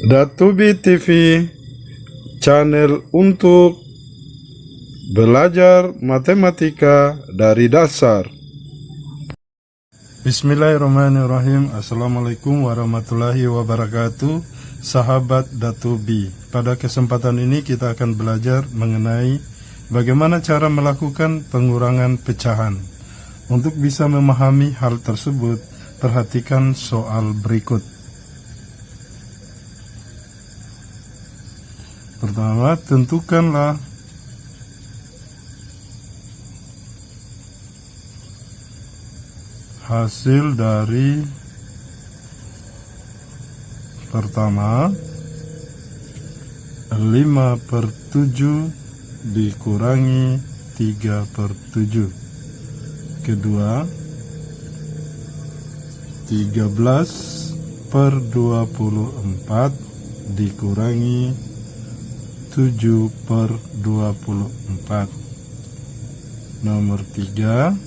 Datubi TV, channel untuk belajar matematika dari dasar. Bismillahirrahmanirrahim. Assalamualaikum warahmatullahi wabarakatuh. Sahabat Datubi, pada kesempatan ini kita akan belajar mengenai bagaimana cara melakukan pengurangan pecahan. Untuk bisa memahami hal tersebut, perhatikan soal berikut. Pertama, tentukanlah hasil dari pertama 5/7 dikurangi 3/7, kedua 13/24 dikurangi 7/24. Nomor 3,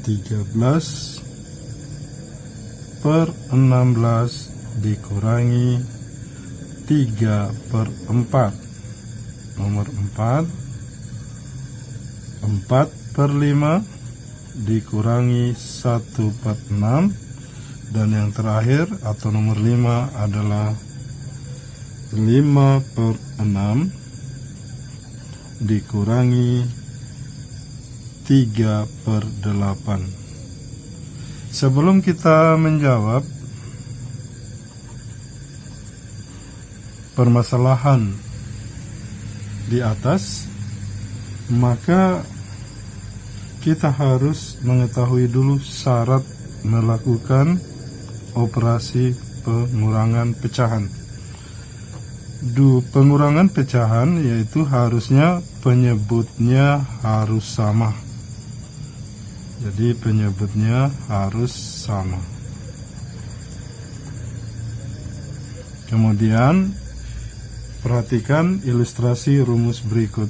13/16 dikurangi 3/4. Nomor 4, 4/5 dikurangi 1/6. Dan yang terakhir atau nomor 5 adalah 5/6 dikurangi 3/8. Sebelum kita menjawab permasalahan di atas, maka kita harus mengetahui dulu syarat melakukan operasi pengurangan pecahan. Pengurangan pecahan yaitu harusnya penyebutnya harus sama. Jadi penyebutnya harus sama. Kemudian perhatikan ilustrasi rumus berikut.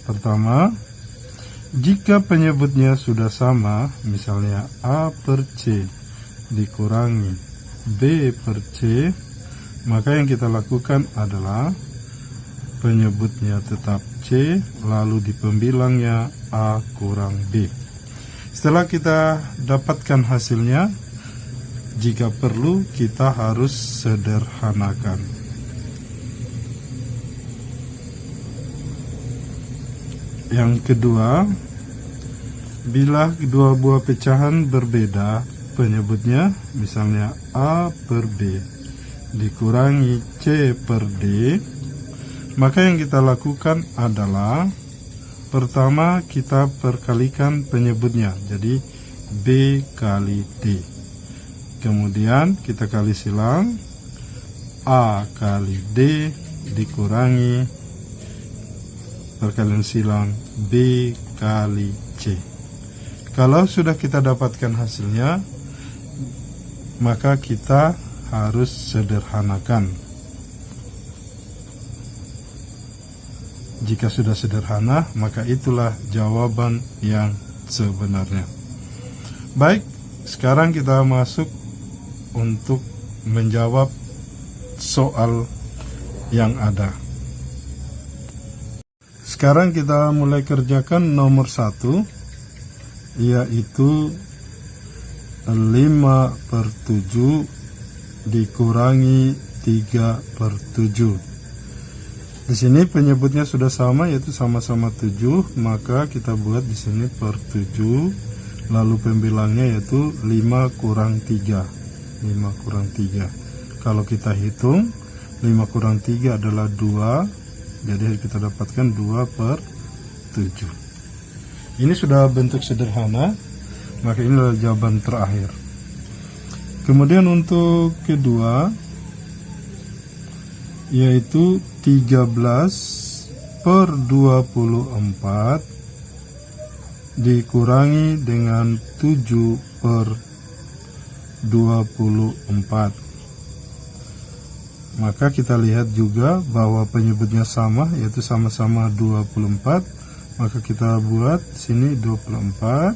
Pertama, jika penyebutnya sudah sama, misalnya A per C dikurangi B per C, maka yang kita lakukan adalah penyebutnya tetap C, lalu di pembilangnya A kurang B. Setelah kita dapatkan hasilnya, jika perlu kita harus sederhanakan. Yang kedua, bila kedua buah pecahan berbeda penyebutnya, misalnya A per B dikurangi C per D, maka yang kita lakukan adalah pertama kita perkalikan penyebutnya, jadi B kali D. Kemudian kita kali silang A kali D dikurangi perkalian silang B kali C. Kalau sudah kita dapatkan hasilnya, maka kita harus sederhanakan. Jika sudah sederhana, maka itulah jawaban yang sebenarnya. Baik, sekarang kita masuk untuk menjawab soal yang ada. Sekarang kita mulai kerjakan nomor 1, yaitu 5/7 dikurangi 3/7. Di sini penyebutnya sudah sama, yaitu sama-sama 7, maka kita buat di sini per 7, lalu pembilangnya yaitu 5 kurang 3. 5 kurang 3. Kalau kita hitung, 5 kurang 3 adalah 2, jadi kita dapatkan 2/7. Ini sudah bentuk sederhana, maka ini adalah jawaban terakhir. Kemudian untuk kedua, yaitu 13/24 dikurangi dengan 7/24. Maka kita lihat juga bahwa penyebutnya sama, yaitu sama-sama 24. Maka kita buat sini 24.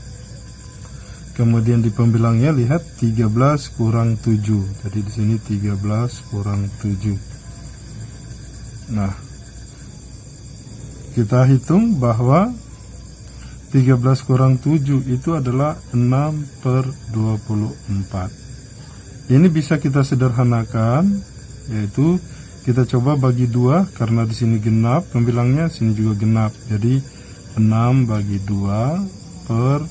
Kemudian di pembilangnya lihat 13 kurang 7. Jadi di sini 13 kurang 7. Nah, kita hitung bahwa 13 kurang 7 itu adalah 6/24. Ini bisa kita sederhanakan, yaitu kita coba bagi 2 karena di sini genap pembilangnya, sini juga genap. Jadi 6 bagi 2 per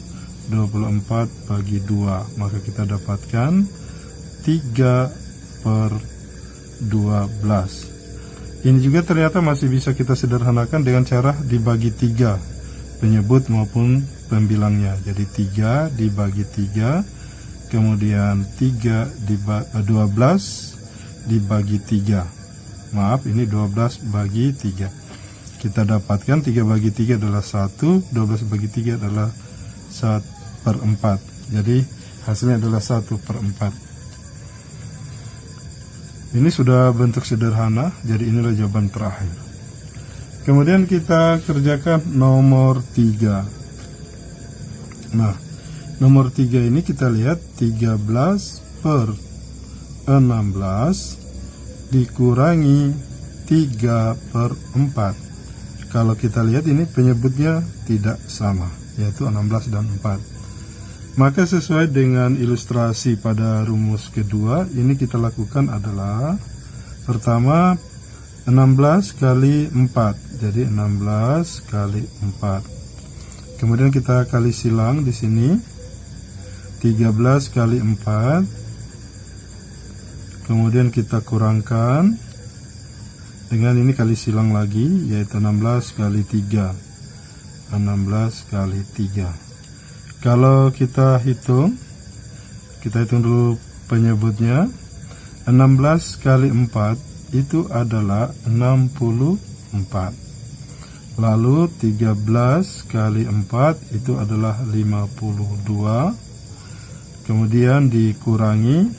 24 bagi 2. Maka kita dapatkan 3/12. Ini juga ternyata masih bisa kita sederhanakan dengan cara dibagi 3, penyebut maupun pembilangnya. Jadi 3 dibagi 3, kemudian 12 dibagi 3. Maaf, ini 12 bagi 3. Kita dapatkan 3 bagi 3 adalah 1, 12 bagi 3 adalah 1/4. Jadi hasilnya adalah 1/4. Ini sudah bentuk sederhana, jadi inilah jawaban terakhir. Kemudian kita kerjakan nomor 3. Nah, nomor 3 ini kita lihat 13/16 dikurangi 3/4. Kalau kita lihat ini penyebutnya tidak sama, yaitu 16 dan 4. Maka sesuai dengan ilustrasi pada rumus kedua, ini kita lakukan adalah pertama 16 kali 4. Jadi 16 kali 4. Kemudian kita kali silang di sini 13 kali 4. Kemudian kita kurangkan dengan ini kali silang lagi, yaitu 16 kali 3. 16 kali 3. Kalau kita hitung dulu penyebutnya. 16 kali 4 itu adalah 64. Lalu 13 kali 4 itu adalah 52. Kemudian dikurangi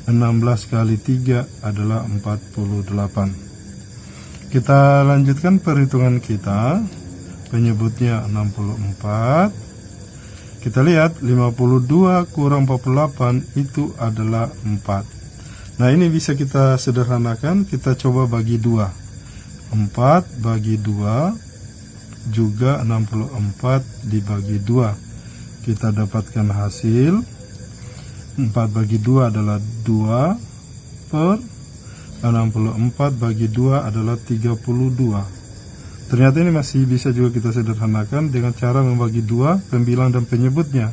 16 kali 3 adalah 48. Kita lanjutkan perhitungan kita. Penyebutnya 64. Kita lihat 52 kurang 48 itu adalah 4. Nah, ini bisa kita sederhanakan. Kita coba bagi 2. 4 bagi 2 juga 64 dibagi 2. Kita dapatkan hasil 4 bagi 2 adalah 2 per 64 bagi 2 adalah 32. Ternyata ini masih bisa juga kita sederhanakan dengan cara membagi 2 pembilang dan penyebutnya.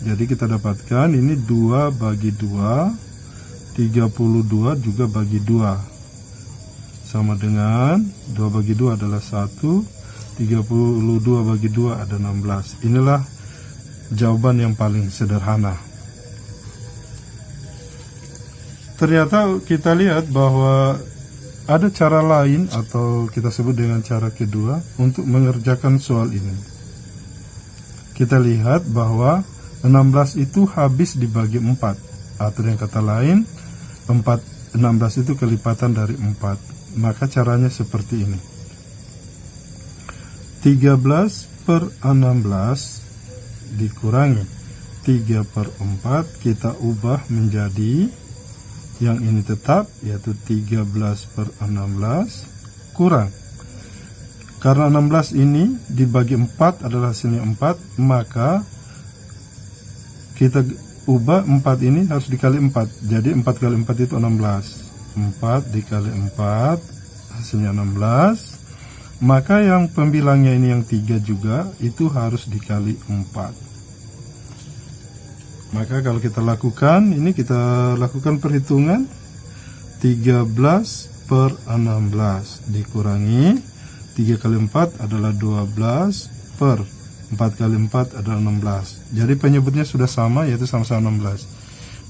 Jadi kita dapatkan ini 2 bagi 2, 32 juga bagi 2. Sama dengan 2 bagi 2 adalah 1, 32 bagi 2 ada 16. Inilah jawaban yang paling sederhana. Ternyata kita lihat bahwa ada cara lain atau kita sebut dengan cara kedua untuk mengerjakan soal ini. Kita lihat bahwa 16 itu habis dibagi 4. Atau dengan kata lain, 16 itu kelipatan dari 4. Maka caranya seperti ini. 13/16 dikurangi 3/4 kita ubah menjadi yang ini tetap, yaitu 13/16 kurang. Karena 16 ini dibagi 4 adalah hasilnya 4, maka kita ubah 4 ini harus dikali 4. Jadi 4 kali 4 itu 16. 4 dikali 4 hasilnya 16. Maka yang pembilangnya ini yang 3 juga itu harus dikali 4. Maka kalau kita lakukan, ini kita lakukan perhitungan 13/16 dikurangi 3 kali 4 adalah 12 per 4 kali 4 adalah 16. Jadi penyebutnya sudah sama, yaitu sama-sama 16.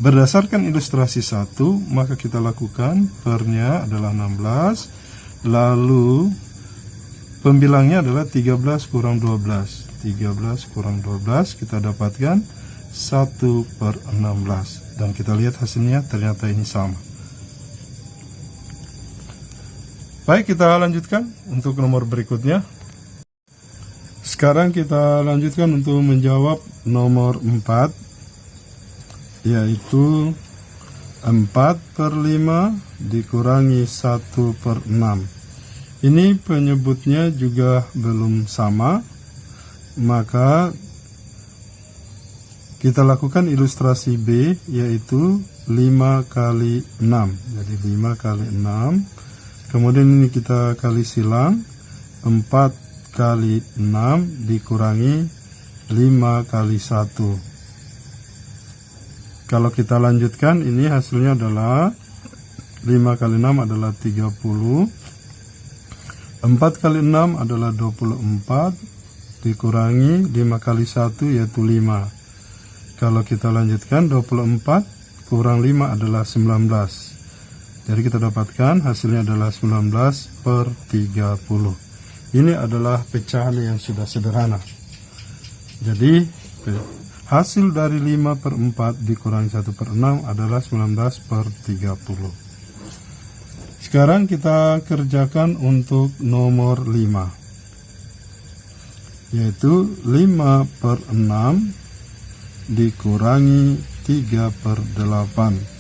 Berdasarkan ilustrasi 1, maka kita lakukan pernya adalah 16. Lalu pembilangnya adalah 13 kurang 12. 13 kurang 12 kita dapatkan 1/16, dan kita lihat hasilnya ternyata ini sama. Baik, kita lanjutkan untuk nomor berikutnya. Sekarang kita lanjutkan untuk menjawab nomor 4, yaitu 4/5 dikurangi 1/6. Ini penyebutnya juga belum sama, maka kita lakukan ilustrasi B, yaitu 5 kali 6. Jadi 5 kali 6. Kemudian ini kita kali silang, 4 kali 6 dikurangi 5 kali 1. Kalau kita lanjutkan, ini hasilnya adalah 5 kali 6 adalah 30. 4 kali 6 adalah 24. Dikurangi 5 kali 1 yaitu 5. Kalau kita lanjutkan, 24 kurang 5 adalah 19. Jadi kita dapatkan hasilnya adalah 19/30. Ini adalah pecahan yang sudah sederhana. Jadi hasil dari 5/4 dikurangi 1/6 adalah 19/30. Sekarang kita kerjakan untuk nomor 5, yaitu 5/6 dikurangi 3/8.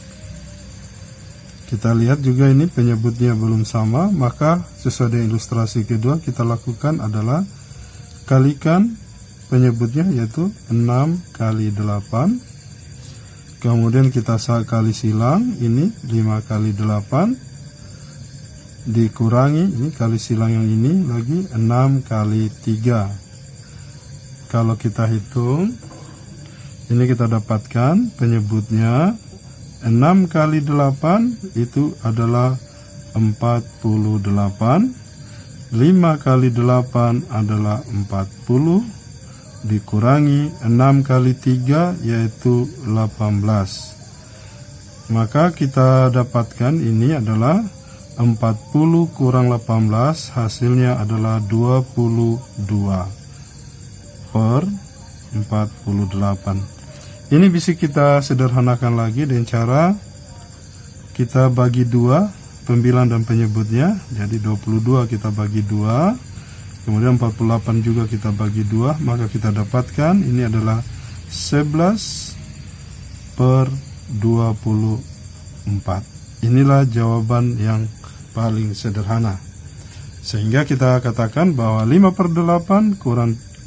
Kita lihat juga ini penyebutnya belum sama, maka sesuai dengan ilustrasi kedua kita lakukan adalah kalikan penyebutnya, yaitu 6 kali 8. Kemudian kita kali silang, ini 5 kali 8 dikurangi, ini kali silang yang ini lagi 6 kali 3. Kalau kita hitung, ini kita dapatkan penyebutnya 6 kali 8 itu adalah 48. 5 kali 8 adalah 40. Dikurangi 6 kali 3 yaitu 18. Maka kita dapatkan ini adalah 40 kurang 18, hasilnya adalah 22/48. Ini bisa kita sederhanakan lagi dengan cara kita bagi 2 pembilang dan penyebutnya. Jadi 22 kita bagi 2, kemudian 48 juga kita bagi 2, maka kita dapatkan ini adalah 11/24. Inilah jawaban yang paling sederhana. Sehingga kita katakan bahwa 5/8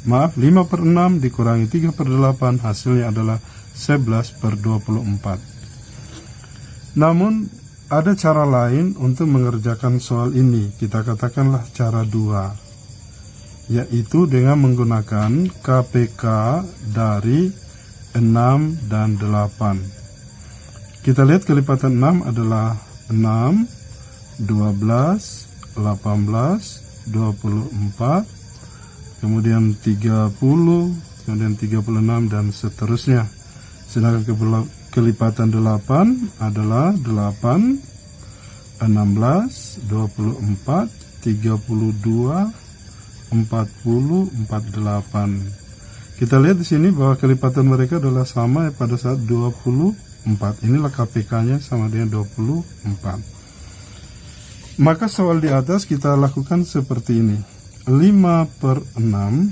5/6 dikurangi 3/8 hasilnya adalah 11/24. Namun ada cara lain untuk mengerjakan soal ini. Kita katakanlah cara 2, yaitu dengan menggunakan KPK dari 6 dan 8. Kita lihat kelipatan 6 adalah 6, 12, 18, 24, kemudian 30, kemudian 36, dan seterusnya. Sedangkan kelipatan 8 adalah 8, 16, 24, 32, 40, 48. Kita lihat di sini bahwa kelipatan mereka adalah sama pada saat 24. Inilah KPK-nya sama dengan 24. Maka soal di atas kita lakukan seperti ini. 5/6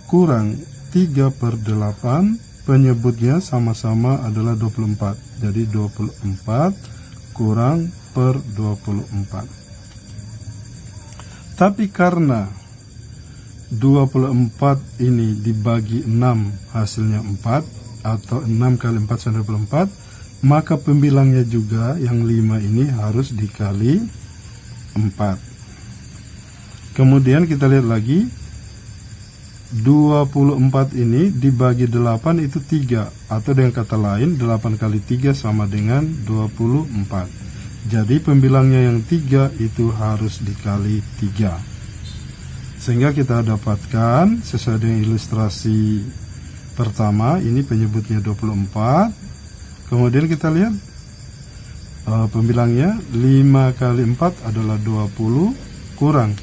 kurang 3/8, penyebutnya sama-sama adalah 24. Jadi 24 kurang per 24. Tapi karena 24 ini dibagi 6 hasilnya 4, atau 6 kali 4 sama 24, maka pembilangnya juga yang 5 ini harus dikali 4. Kemudian kita lihat lagi, 24 ini dibagi 8 itu 3, atau dengan kata lain 8 kali 3 sama dengan 24. Jadi pembilangnya yang 3 itu harus dikali 3. Sehingga kita dapatkan sesuai dengan ilustrasi pertama, ini penyebutnya 24. Kemudian kita lihat pembilangnya 5 kali 4 adalah 20, kurang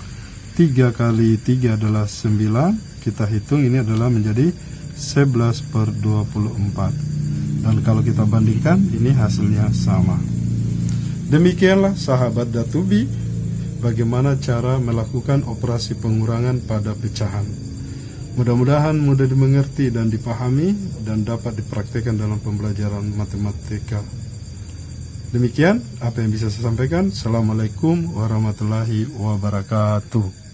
3 kali 3 adalah 9. Kita hitung ini adalah menjadi 11/24. Dan kalau kita bandingkan, ini hasilnya sama. Demikianlah sahabat Datubi, bagaimana cara melakukan operasi pengurangan pada pecahan. Mudah-mudahan mudah dimengerti dan dipahami dan dapat dipraktikkan dalam pembelajaran matematika. Demikian apa yang bisa saya sampaikan. Assalamualaikum warahmatullahi wabarakatuh.